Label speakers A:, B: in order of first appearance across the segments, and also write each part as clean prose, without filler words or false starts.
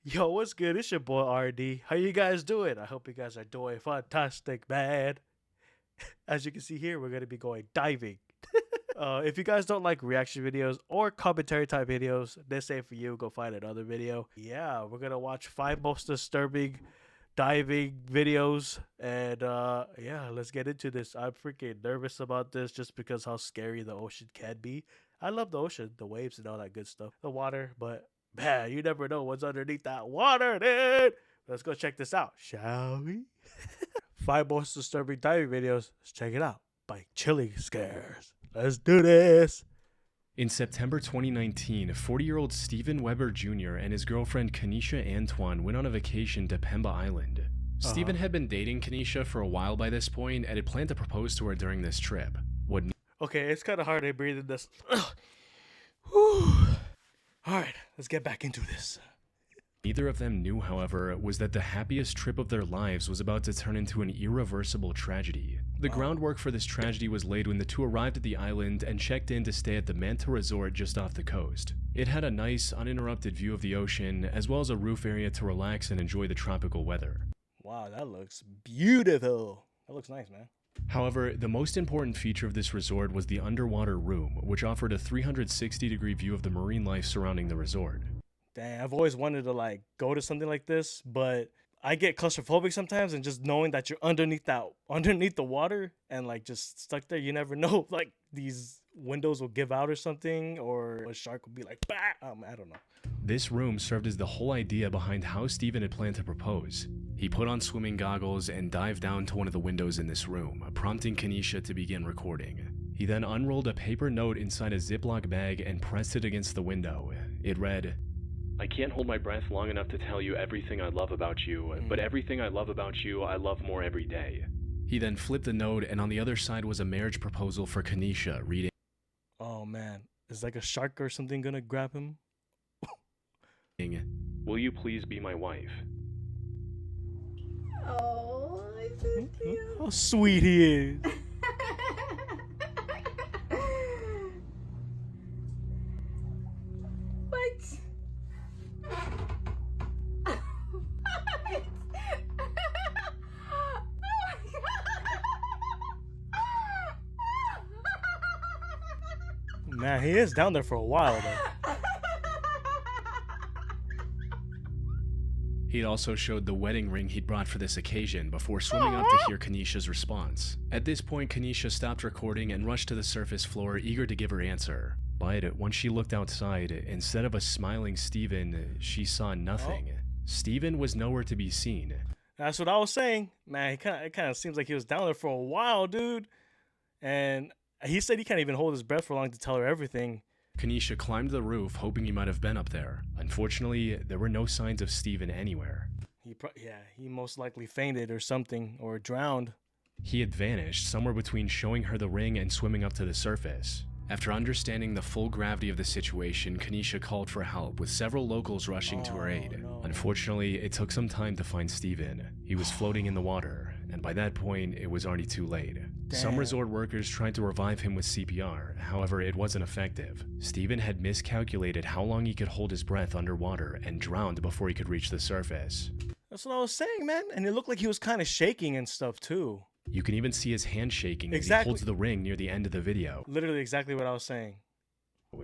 A: Yo, what's good? It's your boy RD. How you guys doing? I hope you guys are doing fantastic, man. As you can see here, we're gonna be going diving. If you guys don't like reaction videos or commentary type videos, this ain't for you. Go find another video. Yeah, we're gonna watch 5 most disturbing diving videos, and yeah, let's get into this. I'm freaking nervous about this just because how scary the ocean can be. I love the ocean, the waves and all that good stuff, the water, but man, you never know what's underneath that water, dude. Let's go check this out, shall we? 5 most disturbing diving videos. Let's check it out. By Chilling Scares. Let's do this.
B: In September 2019, 40-year-old Steven Weber Jr. and his girlfriend Kanisha Antoine went on a vacation to Pemba Island. Steven had been dating Kanisha for a while by this point and had planned to propose to her during this trip. What
A: Okay, it's kind of hard to breathe in this. Alright, let's get back into this.
B: neither of them knew, however, was that the happiest trip of their lives was about to turn into an irreversible tragedy. The groundwork for this tragedy was laid when the two arrived at the island and checked in to stay at the Manta Resort just off the coast. It had a nice, uninterrupted view of the ocean, as well as a roof area to relax and enjoy the tropical weather.
A: Wow, that looks beautiful. That looks nice, man.
B: However, the most important feature of this resort was the underwater room, which offered a 360-degree view of the marine life surrounding the resort.
A: Dang, I've always wanted to like go to something like this, but I get claustrophobic sometimes, and just knowing that you're underneath the water and like just stuck there, you never know. Like these windows will give out or something, or a shark will be like, bah! I don't know.
B: This room served as the whole idea behind how Steven had planned to propose. He put on swimming goggles and dived down to one of the windows in this room, prompting Kanisha to begin recording. He then unrolled a paper note inside a Ziploc bag and pressed it against the window. It read, "I can't hold my breath long enough to tell you everything I love about you, but everything I love about you, I love more every day." He then flipped the note, and on the other side was a marriage proposal for Kanisha, reading,
A: Oh man, is like a shark or something gonna grab him?
B: "Will you please be my wife?"
C: Oh, it's so cute.
A: How sweet he is.
C: What? What?
A: Man, he is down there for a while though.
B: He'd also showed the wedding ring he'd brought for this occasion before swimming out to hear Kanisha's response. At this point, Kanisha stopped recording and rushed to the surface floor, eager to give her answer. But once she looked outside, instead of a smiling Steven, she saw nothing. Steven was nowhere to be seen.
A: That's what I was saying. Man, it kind of seems like he was down there for a while, dude. And he said he can't even hold his breath for long to tell her everything.
B: Kanisha climbed the roof, hoping he might have been up there. Unfortunately, there were no signs of Steven anywhere.
A: He most likely fainted or something, or drowned.
B: He had vanished, somewhere between showing her the ring and swimming up to the surface. After understanding the full gravity of the situation, Kanisha called for help, with several locals rushing to her aid.
A: No.
B: Unfortunately, it took some time to find Steven. He was floating in the water, and by that point, it was already too late. Some
A: Damn.
B: resort workers tried to revive him with CPR, however, it wasn't effective. Steven had miscalculated how long he could hold his breath underwater and drowned before he could reach the surface.
A: That's what I was saying, man. And it looked like he was kind of shaking and stuff too.
B: You can even see his hand shaking as
A: Exactly.
B: he holds the ring near the end of the video.
A: Literally exactly what I was saying.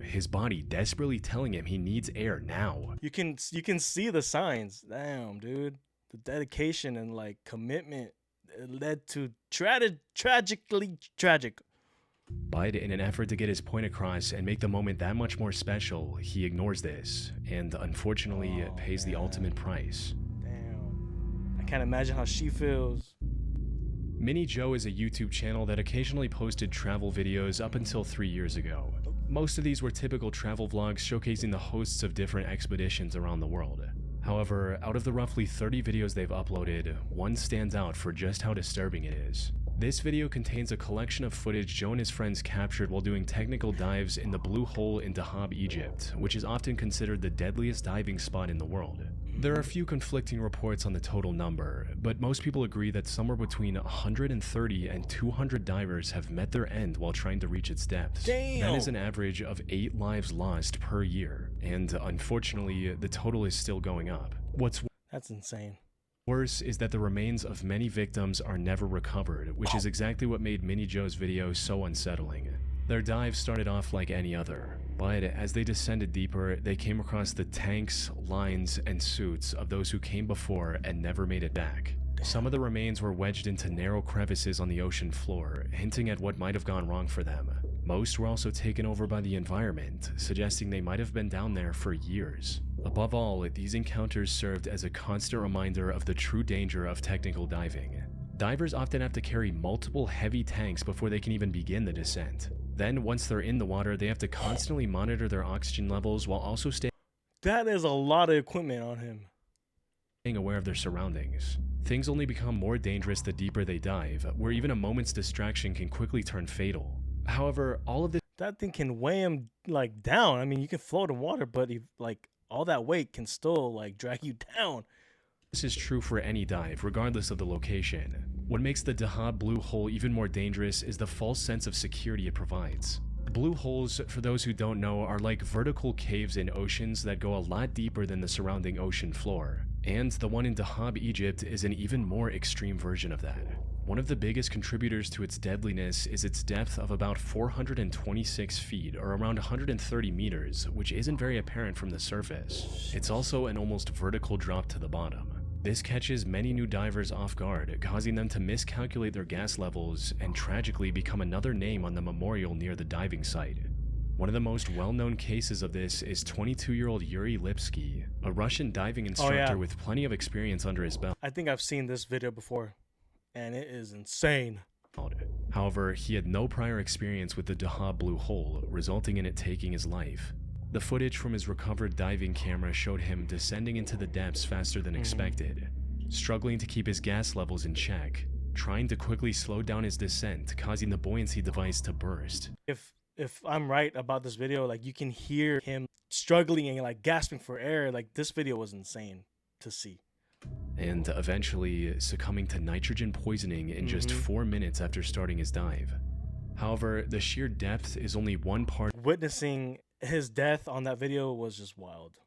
B: His body desperately telling him he needs air now.
A: You can see the signs. Damn, dude. The dedication and like commitment led to tragically tragic.
B: But in an effort to get his point across and make the moment that much more special, he ignores this and unfortunately pays the ultimate price.
A: Damn. I can't imagine how she feels.
B: Mini Joe is a YouTube channel that occasionally posted travel videos up until 3 years ago. Most of these were typical travel vlogs showcasing the hosts of different expeditions around the world. However, out of the roughly 30 videos they've uploaded, one stands out for just how disturbing it is. This video contains a collection of footage Joe and his friends captured while doing technical dives in the Blue Hole in Dahab, Egypt, which is often considered the deadliest diving spot in the world. There are a few conflicting reports on the total number, but most people agree that somewhere between 130 and 200 divers have met their end while trying to reach its depths.
A: Damn.
B: That is an average of 8 lives lost per year, and unfortunately, the total is still going up. What's
A: That's insane.
B: worse is that the remains of many victims are never recovered, which is exactly what made Mini Joe's video so unsettling. Their dive started off like any other, but as they descended deeper, they came across the tanks, lines, and suits of those who came before and never made it back. Some of the remains were wedged into narrow crevices on the ocean floor, hinting at what might have gone wrong for them. Most were also taken over by the environment, suggesting they might have been down there for years. Above all, these encounters served as a constant reminder of the true danger of technical diving. Divers often have to carry multiple heavy tanks before they can even begin the descent. Then, once they're in the water, they have to constantly monitor their oxygen levels while also staying
A: That is a lot of equipment on him.
B: aware of their surroundings. Things only become more dangerous the deeper they dive, where even a moment's distraction can quickly turn fatal. However, all of this
A: That thing can weigh him like down. I mean, you can float in water, but like all that weight can still like drag you down.
B: is true for any dive, regardless of the location. What makes the Dahab Blue Hole even more dangerous is the false sense of security it provides. Blue holes, for those who don't know, are like vertical caves in oceans that go a lot deeper than the surrounding ocean floor. And the one in Dahab, Egypt is an even more extreme version of that. One of the biggest contributors to its deadliness is its depth of about 426 feet, or around 130 meters, which isn't very apparent from the surface. It's also an almost vertical drop to the bottom. This catches many new divers off guard, causing them to miscalculate their gas levels and tragically become another name on the memorial near the diving site. One of the most well-known cases of this is 22-year-old Yuri Lipsky, a Russian diving instructor with plenty of experience under his belt.
A: I think I've seen this video before, and it is insane.
B: However, he had no prior experience with the Dahab Blue Hole, resulting in it taking his life. The footage from his recovered diving camera showed him descending into the depths faster than expected, struggling to keep his gas levels in check, trying to quickly slow down his descent, causing the buoyancy device to burst.
A: If I'm right about this video, like you can hear him struggling and like gasping for air. Like this video was insane to see.
B: And eventually succumbing to nitrogen poisoning in just 4 minutes after starting his dive. However, the sheer depth is only one part
A: Witnessing his death on that video was just wild.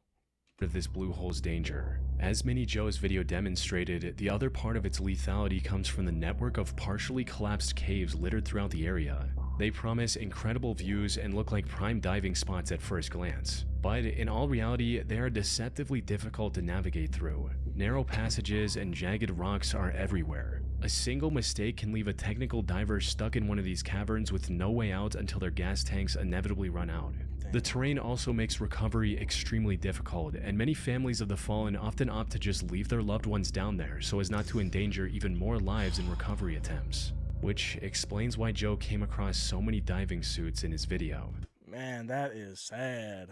B: of this blue hole's danger. As Mini Joe's video demonstrated, the other part of its lethality comes from the network of partially collapsed caves littered throughout the area. They promise incredible views and look like prime diving spots at first glance, but in all reality, they are deceptively difficult to navigate through. Narrow passages and jagged rocks are everywhere. A single mistake can leave a technical diver stuck in one of these caverns with no way out until their gas tanks inevitably run out. The terrain also makes recovery extremely difficult, and many families of the fallen often opt to just leave their loved ones down there so as not to endanger even more lives in recovery attempts. Which explains why Joe came across so many diving suits in his video.
A: Man, that is sad.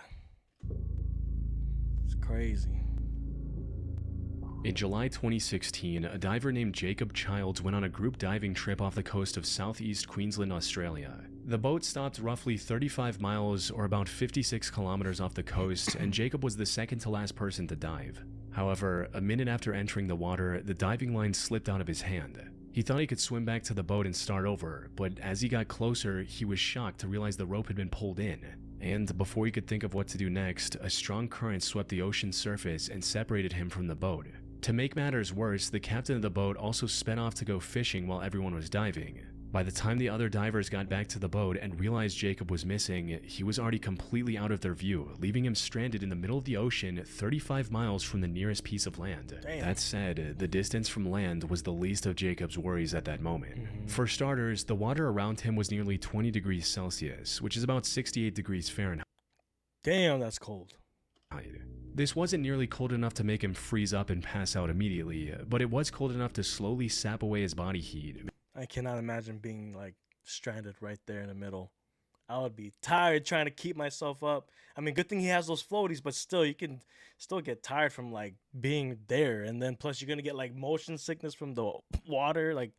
A: It's crazy.
B: In July 2016, a diver named Jacob Childs went on a group diving trip off the coast of southeast Queensland, Australia. The boat stopped roughly 35 miles or about 56 kilometers off the coast, and Jacob was the second to last person to dive. However, a minute after entering the water, the diving line slipped out of his hand. He thought he could swim back to the boat and start over, but as he got closer, he was shocked to realize the rope had been pulled in. And before he could think of what to do next, a strong current swept the ocean's surface and separated him from the boat. To make matters worse, the captain of the boat also sped off to go fishing while everyone was diving. By the time the other divers got back to the boat and realized Jacob was missing, he was already completely out of their view, leaving him stranded in the middle of the ocean 35 miles from the nearest piece of land.
A: Damn.
B: That said, the distance from land was the least of Jacob's worries at that moment. For starters, the water around him was nearly 20 degrees Celsius, which is about 68 degrees Fahrenheit.
A: Damn, that's cold.
B: This wasn't nearly cold enough to make him freeze up and pass out immediately, but it was cold enough to slowly sap away his body heat.
A: I cannot imagine being like stranded right there in the middle. I would be tired trying to keep myself up. I mean, good thing he has those floaties, but still, you can still get tired from like being there. And then plus you're going to get like motion sickness from the water. Like,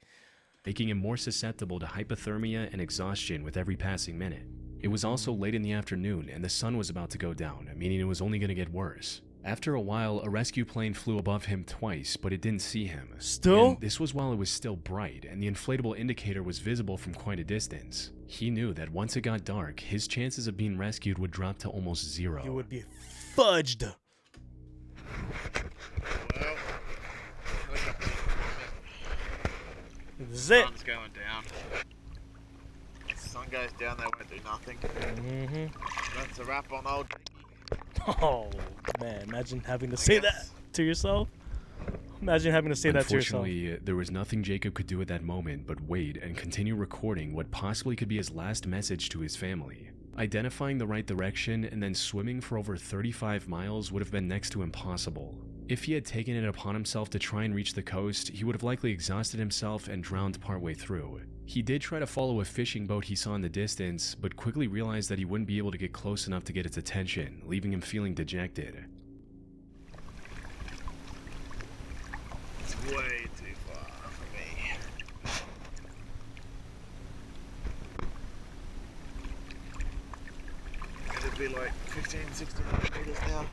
B: making him more susceptible to hypothermia and exhaustion with every passing minute. It was also late in the afternoon and the sun was about to go down, meaning it was only going to get worse. After a while, a rescue plane flew above him twice, but it didn't see him.
A: Still?
B: And this was while it was still bright, and the inflatable indicator was visible from quite a distance. He knew that once it got dark, his chances of being rescued would drop to almost zero.
A: you would be fudged. This is it.
D: Sun's going down. If the sun goes down, they won't do nothing. That's a wrap on old.
A: Oh man, imagine having to say that to yourself. Imagine having to say that to yourself.
B: Unfortunately, there was nothing Jacob could do at that moment but wait and continue recording what possibly could be his last message to his family. Identifying the right direction and then swimming for over 35 miles would have been next to impossible. If he had taken it upon himself to try and reach the coast, he would have likely exhausted himself and drowned partway through. He did try to follow a fishing boat he saw in the distance, but quickly realized that he wouldn't be able to get close enough to get its attention, leaving him feeling dejected.
D: It's way too far for me. It'd be like 15, 16 meters now.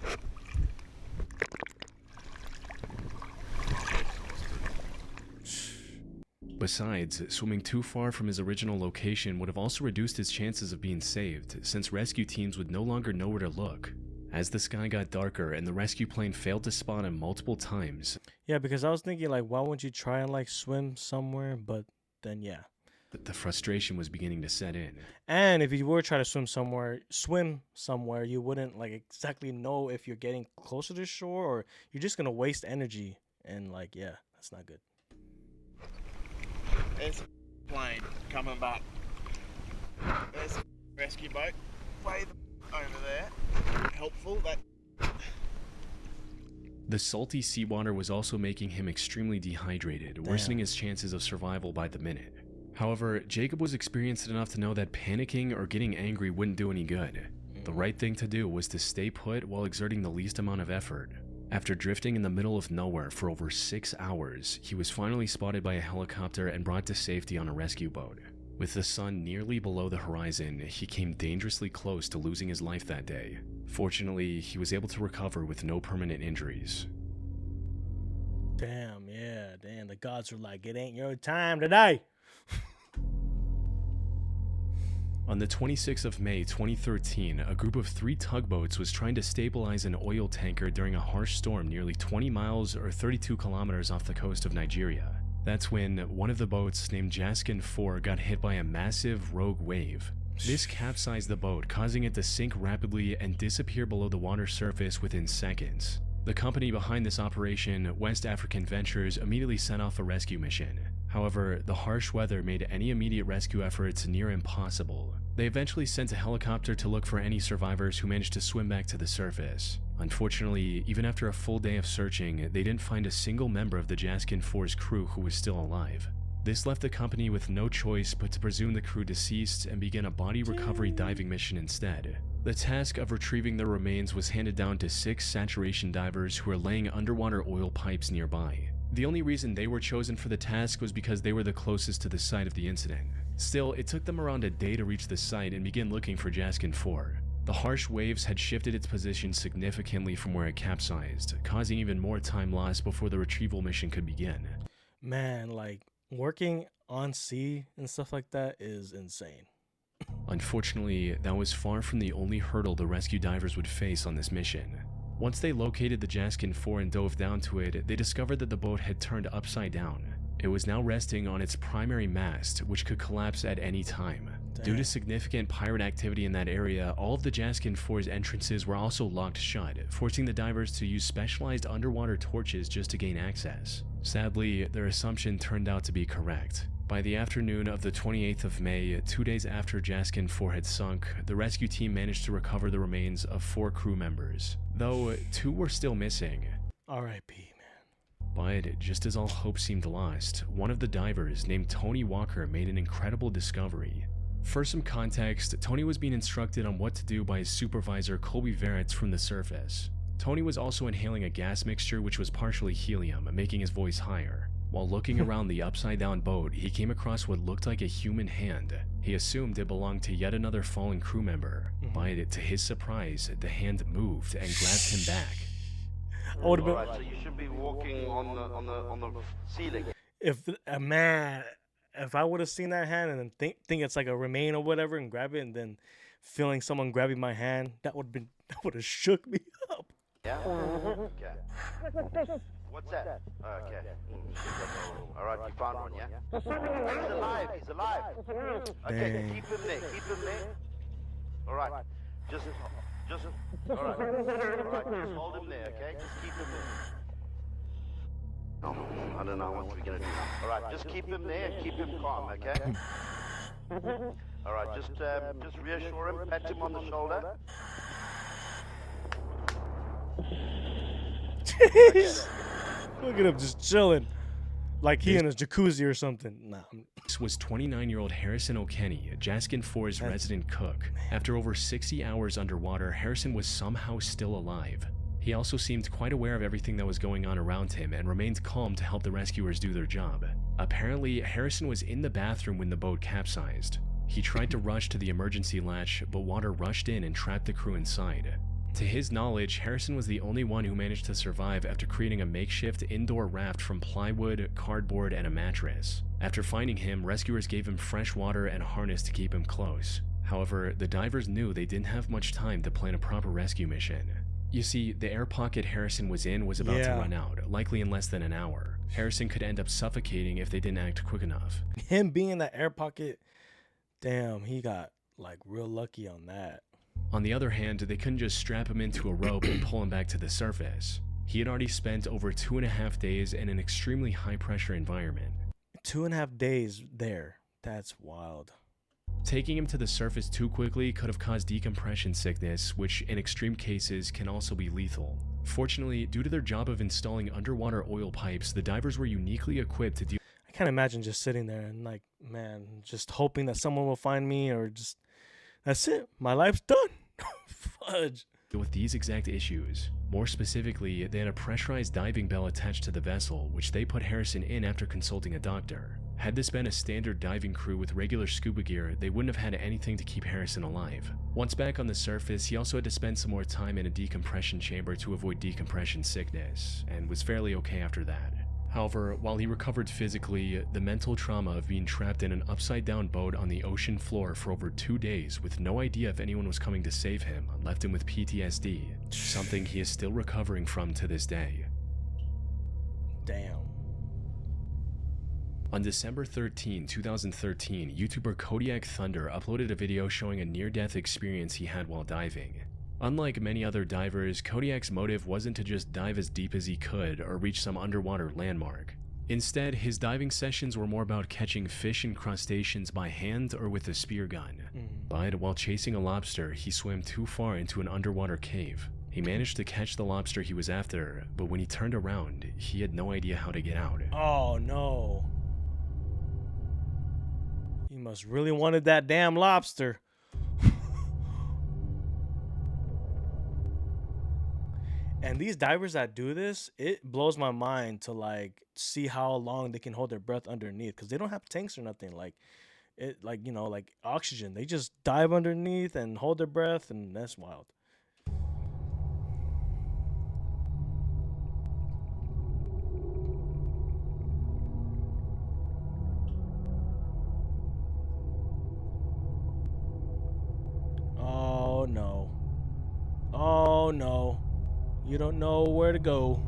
B: Besides, swimming too far from his original location would have also reduced his chances of being saved, since rescue teams would no longer know where to look. As the sky got darker and the rescue plane failed to spot him multiple times,
A: Yeah, because I was thinking like, why wouldn't you try and like swim somewhere? But then yeah.
B: the frustration was beginning to set in.
A: And if you were trying to swim somewhere, you wouldn't like exactly know if you're getting closer to shore or you're just gonna waste energy. And like, yeah, that's not good.
D: There's a plane coming back. There's a rescue boat way over there. Helpful. That.
B: The salty seawater was also making him extremely dehydrated, worsening his chances of survival by the minute. However, Jacob was experienced enough to know that panicking or getting angry wouldn't do any good. The right thing to do was to stay put while exerting the least amount of effort. After drifting in the middle of nowhere for over 6 hours, he was finally spotted by a helicopter and brought to safety on a rescue boat. With the sun nearly below the horizon, he came dangerously close to losing his life that day. Fortunately, he was able to recover with no permanent injuries.
A: Damn, yeah, damn. The gods were like, it ain't your time today.
B: On the 26th of May 2013, a group of 3 tugboats was trying to stabilize an oil tanker during a harsh storm nearly 20 miles or 32 kilometers off the coast of Nigeria. That's when one of the boats, named Jaskin 4, got hit by a massive rogue wave. This capsized the boat, causing it to sink rapidly and disappear below the water surface within seconds. The company behind this operation, West African Ventures, immediately sent off a rescue mission. However, the harsh weather made any immediate rescue efforts near impossible. They eventually sent a helicopter to look for any survivors who managed to swim back to the surface. Unfortunately, even after a full day of searching, they didn't find a single member of the Jaskin 4's crew who was still alive. This left the company with no choice but to presume the crew deceased and begin a body recovery diving mission instead. The task of retrieving their remains was handed down to 6 saturation divers who were laying underwater oil pipes nearby. The only reason they were chosen for the task was because they were the closest to the site of the incident. Still, it took them around a day to reach the site and begin looking for Jaskin 4. The harsh waves had shifted its position significantly from where it capsized, causing even more time lost before the retrieval mission could begin.
A: Man, like working on sea and stuff like that is insane.
B: Unfortunately, that was far from the only hurdle the rescue divers would face on this mission. Once they located the Jaskin 4 and dove down to it, they discovered that the boat had turned upside down. It was now resting on its primary mast, which could collapse at any time. Due to significant pirate activity in that area, all of the Jaskin 4's entrances were also locked shut, forcing the divers to use specialized underwater torches just to gain access. Sadly, their assumption turned out to be correct. By the afternoon of the 28th of May, 2 days after Jaskin 4 had sunk, the rescue team managed to recover the remains of 4 crew members, though 2 were still missing.
A: R.I.P. man.
B: But just as all hope seemed lost, one of the divers, named Tony Walker, made an incredible discovery. For some context, Tony was being instructed on what to do by his supervisor, Colby Veretz, from the surface. Tony was also inhaling a gas mixture which was partially helium, making his voice higher. While looking around the upside-down boat, he came across what looked like a human hand. He assumed it belonged to yet another fallen crew member, but to his surprise, the hand moved and grabbed him back.
A: I would have been.
E: Alright, so you should be walking on the ceiling.
A: If man, if I would have seen that hand and then think it's like a remain or whatever and grab it and then feeling someone grabbing my hand, that would have shook me up.
E: Yeah? Okay. What's that? Okay. All right, you found one, yeah? He's alive. He's alive. Okay,
A: Dang.
E: keep him there. Keep him there. All right. Just. All right. All right. Just hold him there, okay? Just keep him there. No, I don't know what we're gonna do now. All right, just keep him there and keep him calm, okay? All right, just reassure him, pat him on the shoulder.
A: Look at him just chilling. Like he in his jacuzzi or something. Nah.
B: This was 29-year-old Harrison O'Kenny, Jaskin 4's resident cook. After over 60 hours underwater, Harrison was somehow still alive. He also seemed quite aware of everything that was going on around him and remained calm to help the rescuers do their job. Apparently, Harrison was in the bathroom when the boat capsized. He tried to rush to the emergency latch, but water rushed in and trapped the crew inside. To his knowledge, Harrison was the only one who managed to survive after creating a makeshift indoor raft from plywood, cardboard, and a mattress. After finding him, rescuers gave him fresh water and a harness to keep him close. However, the divers knew they didn't have much time to plan a proper rescue mission. You see, the air pocket Harrison was in was about to run out, likely in less than an hour. Harrison could end up suffocating if they didn't act quick enough.
A: Him being in that air pocket, damn, he got like real lucky on that.
B: On the other hand, they couldn't just strap him into a rope and pull him back to the surface. He had already spent over 2.5 days in an extremely high-pressure environment.
A: 2.5 days there. That's wild.
B: Taking him to the surface too quickly could have caused decompression sickness, which in extreme cases can also be lethal. Fortunately, due to their job of installing underwater oil pipes, the divers were uniquely equipped to deal.
A: I can't imagine just sitting there and like, man, just hoping that someone will find me or just, that's it. My life's done. Fudge.
B: With these exact issues. More specifically, they had a pressurized diving bell attached to the vessel, which they put Harrison in after consulting a doctor. Had this been a standard diving crew with regular scuba gear, they wouldn't have had anything to keep Harrison alive. Once back on the surface, he also had to spend some more time in a decompression chamber to avoid decompression sickness, and was fairly okay after that. However, while he recovered physically, the mental trauma of being trapped in an upside-down boat on the ocean floor for over 2 days with no idea if anyone was coming to save him left him with PTSD, something he is still recovering from to this day.
A: Damn.
B: On December 13, 2013, YouTuber Kodiak Thunder uploaded a video showing a near-death experience he had while diving. Unlike many other divers, Kodiak's motive wasn't to just dive as deep as he could or reach some underwater landmark. Instead, his diving sessions were more about catching fish and crustaceans by hand or with a spear gun. But while chasing a lobster, he swam too far into an underwater cave. He managed to catch the lobster he was after, but when he turned around, he had no idea how to get out.
A: Oh no. He must really wanted that damn lobster. And these divers that do this, it blows my mind to like see how long they can hold their breath underneath, because they don't have tanks or nothing like it, like, you know, like oxygen. They just dive underneath and hold their breath, and that's wild. Oh no. Oh no. You don't know where to go.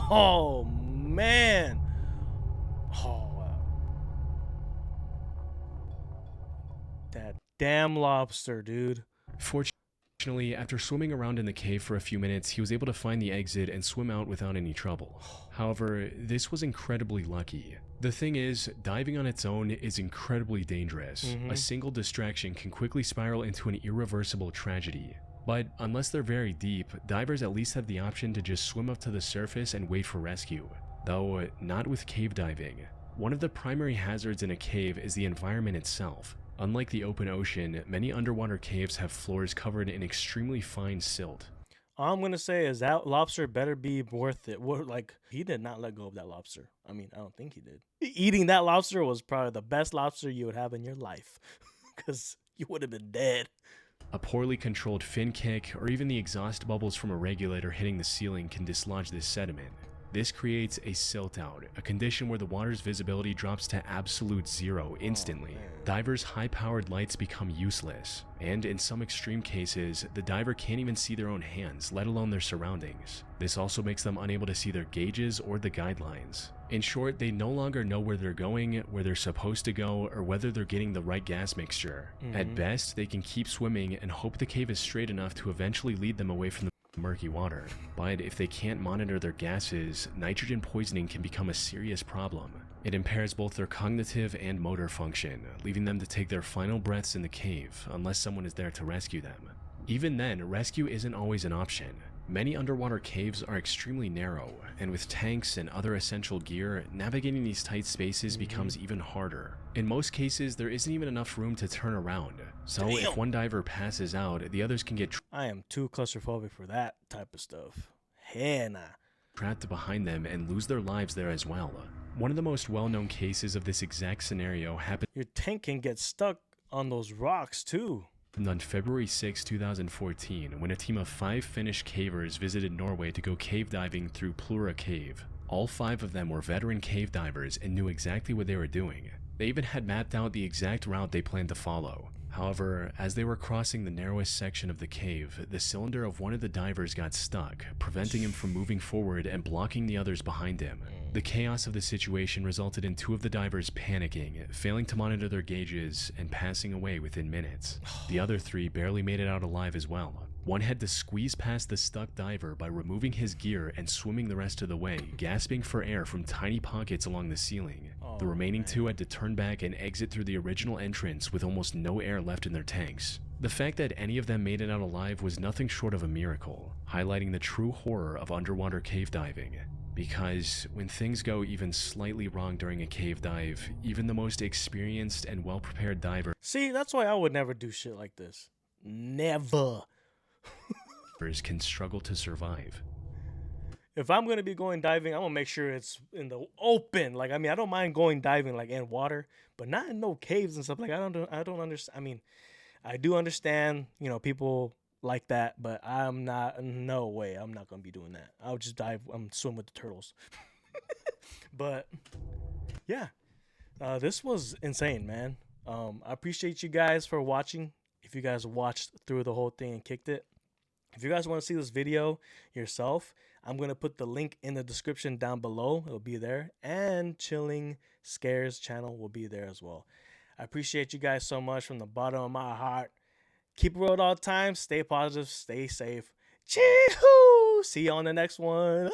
A: Oh man. Oh wow. That damn lobster, dude.
B: Fortunately, after swimming around in the cave for a few minutes, he was able to find the exit and swim out without any trouble. However, this was incredibly lucky. The thing is, diving on its own is incredibly dangerous. A single distraction can quickly spiral into an irreversible tragedy. But unless they're very deep, divers at least have the option to just swim up to the surface and wait for rescue. Though, not with cave diving. One of the primary hazards in a cave is the environment itself. Unlike the open ocean, many underwater caves have floors covered in extremely fine silt.
A: All I'm gonna say is that lobster better be worth it. Like, he did not let go of that lobster. I mean, I don't think he did. Eating that lobster was probably the best lobster you would have in your life, because you would have been dead.
B: A poorly controlled fin kick, or even the exhaust bubbles from a regulator hitting the ceiling can dislodge this sediment. This creates a silt out, a condition where the water's visibility drops to absolute zero instantly. Divers' high-powered lights become useless, and in some extreme cases, the diver can't even see their own hands, let alone their surroundings. This also makes them unable to see their gauges or the guidelines. In short, they no longer know where they're going, where they're supposed to go, or whether they're getting the right gas mixture. At best, they can keep swimming and hope the cave is straight enough to eventually lead them away from the murky water. But if they can't monitor their gases, nitrogen poisoning can become a serious problem. It impairs both their cognitive and motor function, leaving them to take their final breaths in the cave unless someone is there to rescue them. Even then, rescue isn't always an option. Many underwater caves are extremely narrow, and with tanks and other essential gear, navigating these tight spaces becomes even harder. In most cases, there isn't even enough room to turn around, so if one diver passes out, the others can get
A: I am too claustrophobic for that type of stuff. Hell nah.
B: trapped behind them and lose their lives there as well. One of the most well-known cases of this exact scenario happened
A: Your tank can get stuck on those rocks too.
B: on February 6, 2014, when a team of 5 Finnish cavers visited Norway to go cave diving through Plura Cave. All 5 of them were veteran cave divers and knew exactly what they were doing. They even had mapped out the exact route they planned to follow. However, as they were crossing the narrowest section of the cave, the cylinder of one of the divers got stuck, preventing him from moving forward and blocking the others behind him. The chaos of the situation resulted in 2 of the divers panicking, failing to monitor their gauges, and passing away within minutes. The other 3 barely made it out alive as well. One had to squeeze past the stuck diver by removing his gear and swimming the rest of the way, gasping for air from tiny pockets along the ceiling. The remaining 2 had to turn back and exit through the original entrance with almost no air left in their tanks. The fact that any of them made it out alive was nothing short of a miracle, highlighting the true horror of underwater cave diving. Because when things go even slightly wrong during a cave dive, even the most experienced and well-prepared diver
A: See, that's why I would never do shit like this. Never.
B: can struggle to survive.
A: If I'm gonna be going diving, I'm gonna make sure it's in the open. Like, I mean, I don't mind going diving like in water, but not in no caves and stuff. Like, I don't understand. I mean, I do understand, you know, people like that, but I'm not. No way, I'm not gonna be doing that. I'll just dive. Swim with the turtles. But yeah, this was insane, man. I appreciate you guys for watching. If you guys watched through the whole thing and kicked it. If you guys want to see this video yourself, I'm going to put the link in the description down below. It'll be there. And Chilling Scares channel will be there as well. I appreciate you guys so much from the bottom of my heart. Keep it real at all times. Stay positive. Stay safe. Chee-hoo! See you on the next one.